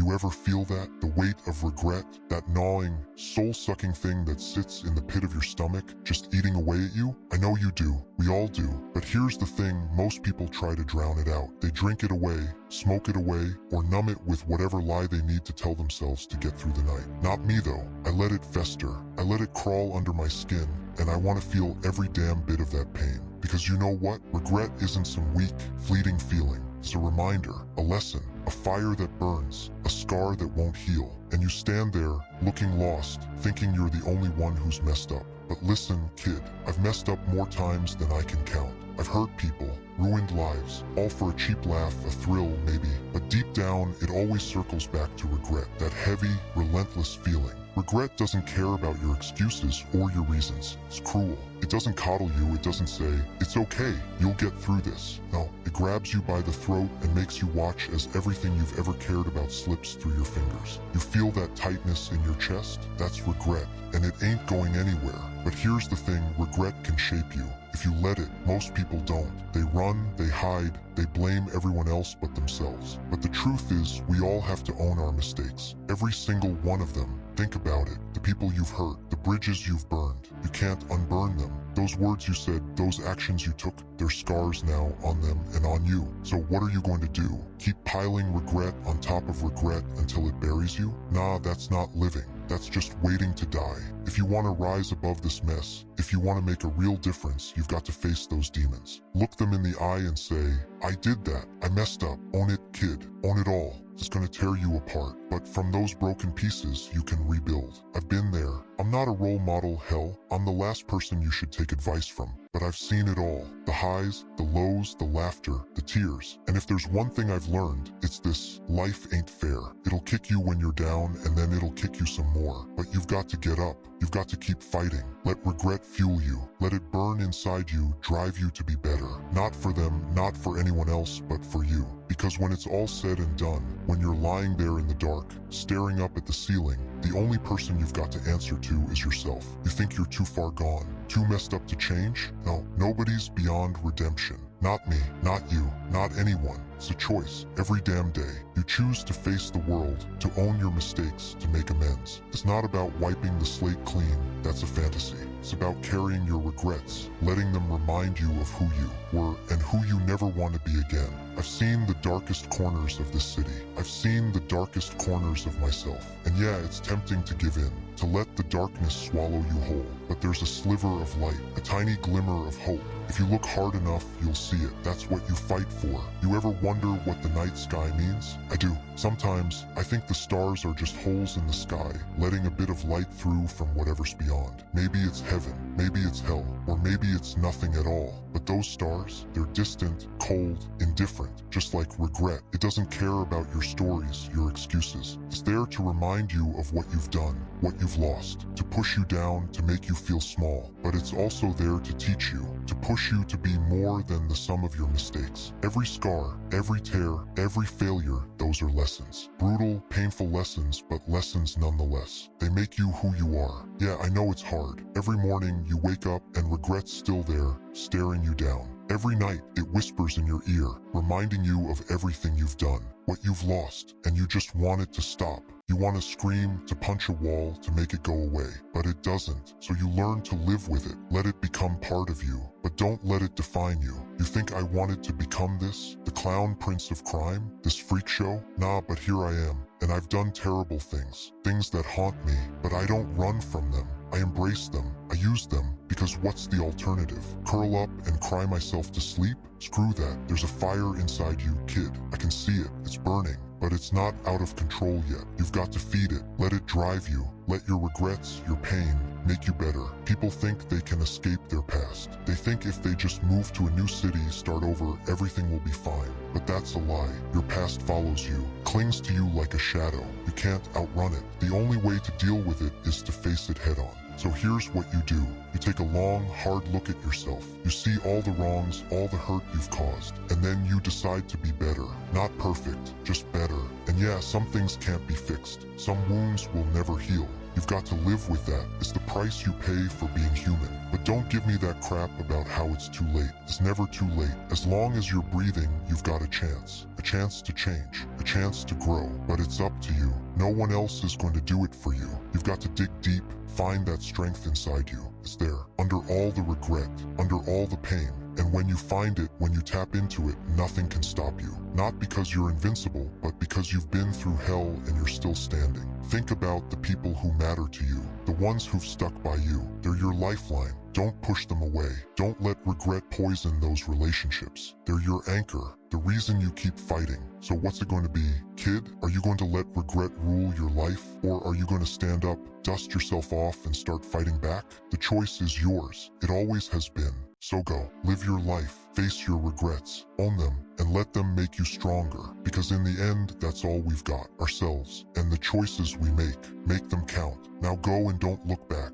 You ever feel that? The weight of regret? That gnawing, soul-sucking thing that sits in the pit of your stomach, just eating away at you? I know you do. We all do. But here's the thing, most people try to drown it out. They drink it away, smoke it away, or numb it with whatever lie they need to tell themselves to get through the night. Not me though. I let it fester. I let it crawl under my skin, and I want to feel every damn bit of that pain. Because you know what? Regret isn't some weak, fleeting feeling. It's a reminder, a lesson, a fire that burns, a scar that won't heal. And you stand there, looking lost, thinking you're the only one who's messed up. But listen, kid, I've messed up more times than I can count. I've hurt people, ruined lives, all for a cheap laugh, a thrill maybe. But deep down, it always circles back to regret, that heavy, relentless feeling. Regret doesn't care about your excuses or your reasons. It's cruel. It doesn't coddle you. It doesn't say, it's okay, you'll get through this. No, it grabs you by the throat and makes you watch as everything you've ever cared about slips through your fingers. You feel that tightness in your chest? That's regret, and it ain't going anywhere. But here's the thing, regret can shape you. If you let it, most people don't. They run, they hide, they blame everyone else but themselves. But the truth is, we all have to own our mistakes. Every single one of them. Think about it. The people you've hurt, the bridges you've burned. You can't unburn them. Those words you said, those actions you took, they're scars now on them and on you. So what are you going to do? Keep piling regret on top of regret until it buries you? Nah, that's not living. That's just waiting to die. If you want to rise above this mess, if you want to make a real difference, you've got to face those demons. Look them in the eye and say, I did that. I messed up. Own it, kid. Own it all. It's going to tear you apart. But from those broken pieces, you can rebuild. I've been there. I'm not a role model, hell. I'm the last person you should take advice from. But I've seen it all. The highs, the lows, the laughter, the tears. And if there's one thing I've learned, it's this: life ain't fair. It'll kick you when you're down, and then it'll kick you some more. But you've got to get up. You've got to keep fighting. Let regret fuel you. Let it burn inside you, drive you to be better. Not for them, not for anyone else, but for you. Because when it's all said and done, when you're lying there in the dark, staring up at the ceiling, the only person you've got to answer to is yourself. You think you're too far gone, too messed up to change? No, nobody's beyond redemption. Not me, not you, not anyone. It's a choice. Every damn day, you choose to face the world, to own your mistakes, to make amends. It's not about wiping the slate clean. That's a fantasy. It's about carrying your regrets, letting them remind you of who you were and who you never want to be again. I've seen the darkest corners of this city. I've seen the darkest corners of myself. And yeah, it's tempting to give in, to let the darkness swallow you whole. But there's a sliver of light, a tiny glimmer of hope. If you look hard enough, you'll see it. That's what you fight for. You ever wonder what the night sky means? I do. Sometimes, I think the stars are just holes in the sky, letting a bit of light through from whatever's beyond. Maybe it's heaven, maybe it's hell, or maybe it's nothing at all. But those stars, they're distant, cold, indifferent, just like regret. It doesn't care about your stories, your excuses. It's there to remind you of what you've done, what you've lost, to push you down, to make you feel small. But it's also there to teach you, to push you to be more than the sum of your mistakes. Every scar, every tear, every failure, those are lessons. Brutal, painful lessons, but lessons nonetheless. They make you who you are. Yeah, I know it's hard. Every morning you wake up and regret's still there, staring you down. Every night, it whispers in your ear, reminding you of everything you've done, what you've lost, and you just want it to stop. You want to scream, to punch a wall, to make it go away, but it doesn't. So you learn to live with it, let it become part of you, but don't let it define you. You think I wanted to become this? The clown prince of crime? This freak show? Nah, but here I am, and I've done terrible things, things that haunt me, but I don't run from them. I embrace them. I use them, because what's the alternative? Curl up and cry myself to sleep? Screw that. There's a fire inside you, kid. I can see it. It's burning. But it's not out of control yet. You've got to feed it. Let it drive you. Let your regrets, your pain, make you better. People think they can escape their past. They think if they just move to a new city, start over, everything will be fine. But that's a lie. Your past follows you, clings to you like a shadow. You can't outrun it. The only way to deal with it is to face it head on. So here's what you do. You take a long, hard look at yourself. You see all the wrongs, all the hurt you've caused, and then you decide to be better. Not perfect, just better. And yeah, some things can't be fixed. Some wounds will never heal. You've got to live with that. It's the price you pay for being human. But don't give me that crap about how it's too late. It's never too late. As long as you're breathing, you've got a chance. A chance to change. A chance to grow. But it's up to you. No one else is going to do it for you. You've got to dig deep. Find that strength inside you. It's there. Under all the regret. Under all the pain. And when you find it, when you tap into it, nothing can stop you. Not because you're invincible, but because you've been through hell and you're still standing. Think about the people who matter to you, the ones who've stuck by you. They're your lifeline. Don't push them away. Don't let regret poison those relationships. They're your anchor, the reason you keep fighting. So what's it going to be? Kid, are you going to let regret rule your life? Or are you going to stand up, dust yourself off, and start fighting back? The choice is yours. It always has been. So go, live your life, face your regrets, own them, and let them make you stronger. Because in the end, that's all we've got, ourselves. And the choices we make them count. Now go and don't look back.